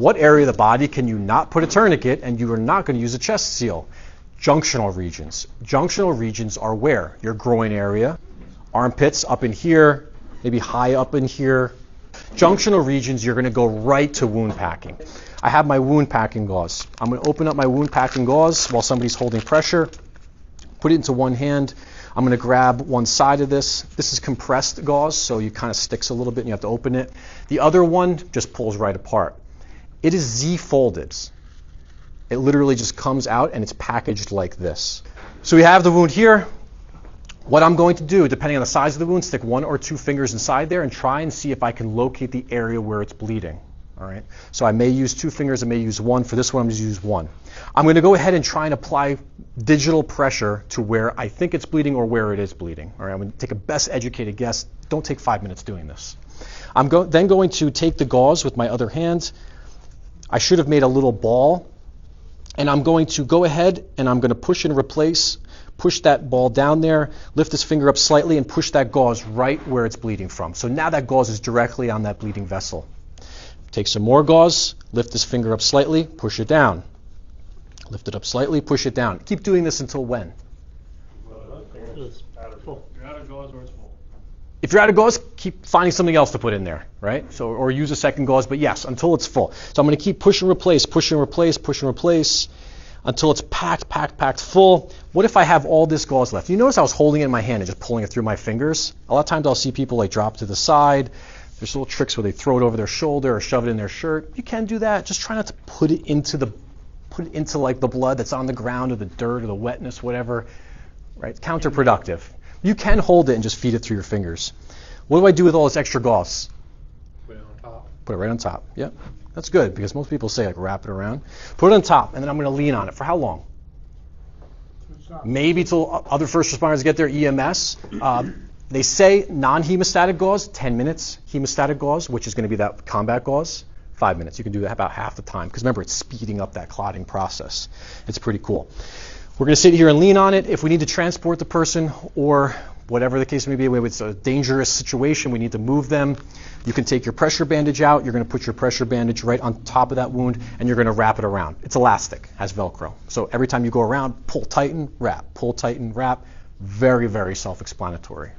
What area of the body can you not put a tourniquet and you are not going to use a chest seal? Junctional regions. Junctional regions are where? Your groin area, armpits up in here, maybe high up in here. Junctional regions, you're going to go right to wound packing. I have my wound packing gauze. I'm going to open up my wound packing gauze while somebody's holding pressure, put it into one hand. I'm going to grab one side of this. This is compressed gauze, so it kind of sticks a little bit and you have to open it. The other one just pulls right apart. It is Z-folded. It literally just comes out and it's packaged like this. So we have the wound here. What I'm going to do, depending on the size of the wound, stick 1 or 2 fingers inside there and try and see if I can locate the area where it's bleeding. All right. So I may use 2 fingers, I may use 1. For this one, I'm going to use 1. I'm going to go ahead and try and apply digital pressure to where I think it's bleeding or where it is bleeding. All right. I'm going to take a best educated guess. Don't take 5 minutes doing this. I'm then going to take the gauze with my other hand. I should have made a little ball. And I'm going to go ahead and I'm going to push and replace. Push that ball down there, lift this finger up slightly, and push that gauze right where it's bleeding from. So now that gauze is directly on that bleeding vessel. Take some more gauze, lift this finger up slightly, push it down. Lift it up slightly, push it down. Keep doing this until when? If you're out of gauze, keep finding something else to put in there, right? So, or use a second gauze, but yes, until it's full. So I'm going to keep push and replace, push and replace, push and replace, until it's packed full. What if I have all this gauze left? You notice I was holding it in my hand and just pulling it through my fingers. A lot of times I'll see people like drop to the side. There's little tricks where they throw it over their shoulder or shove it in their shirt. You can do that. Just try not to put it into like the blood that's on the ground or the dirt or the wetness, whatever. Right? Counterproductive. You can hold it and just feed it through your fingers. What do I do with all this extra gauze? Put it on top. Put it right on top. Yep. That's good because most people say like wrap it around. Put it on top and then I'm going to lean on it. For how long? Maybe till other first responders get their EMS. They say non-hemostatic gauze, 10 minutes. Hemostatic gauze, which is going to be that combat gauze, 5 minutes. You can do that about half the time because remember, it's speeding up that clotting process. It's pretty cool. We're going to sit here and lean on it. If we need to transport the person or whatever the case may be, if it's a dangerous situation, we need to move them. You can take your pressure bandage out. You're going to put your pressure bandage right on top of that wound, and you're going to wrap it around. It's elastic, has Velcro. So every time you go around, pull, tighten, wrap, pull, tighten, wrap. Very, very self-explanatory.